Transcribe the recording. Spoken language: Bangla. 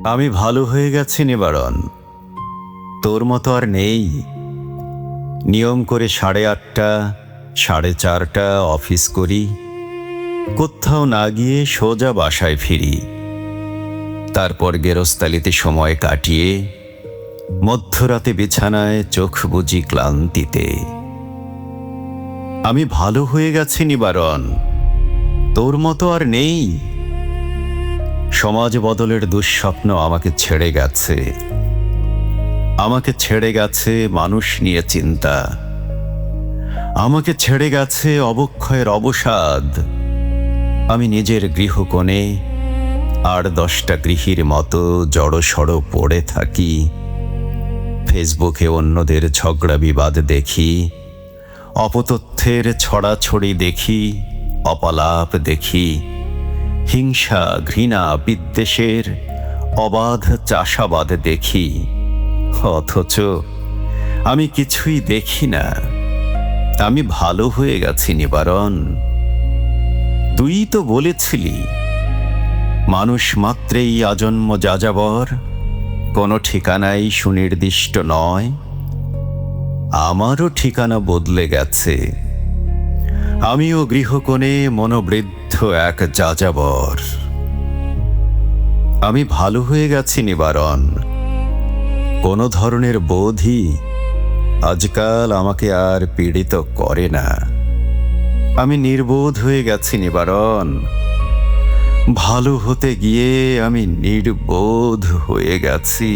আমি ভালো হয়ে গেছি নিবারণ, তোর মতো আর নেই। নিয়ম করে 8:30 4:30 অফিস করি, কোথাও না গিয়ে সোজা বাসায় ফিরি। তারপর গেরস্তালিতে সময় কাটিয়ে মধ্যরাতে বিছানায় চোখ বুজি ক্লান্তিতে। আমি ভালো হয়ে গেছি নিবারণ, তোর মতো আর নেই। সমাজ বদলের দুঃস্বপ্ন আমাকে ছেড়ে গেছে, আমাকে ছেড়ে গেছে মানুষ নিয়ে চিন্তা, আমাকে ছেড়ে গেছে অবক্ষয়ের অবসাদ। আমি নিজের গৃহকোণে আর 10টা গৃহীর মতো জড়সড় পড়ে থাকি। ফেসবুকে অন্যদের ঝগড়া বিবাদ দেখি, অপতথ্যের ছড়াছড়ি দেখি, অপলাপ দেখি, হিংসা ঘৃণা বিদ্বেষের অবাধ চাষাবাদ দেখি। অথচ আমি কিছুই দেখি না। আমি ভালো হয়ে গেছি নিবারণ। তুই তো বলেছিলি মানুষ মাত্রেই আজন্ম যাযাবর, কোনো ঠিকানাই সুনির্দিষ্ট নয়। আমারও ঠিকানা বদলে গেছে, আমিও গৃহকোণে মনোবৃদ্ধ এক যাযাবর। আমি ভালো হয়ে গেছি নিবারণ। কোনো ধরনের বোধই আজকাল আমাকে আর পীড়িত করে না। আমি নির্বোধ হয়ে গেছি নিবারণ। ভালো হতে গিয়ে আমি নির্বোধ হয়ে গেছি।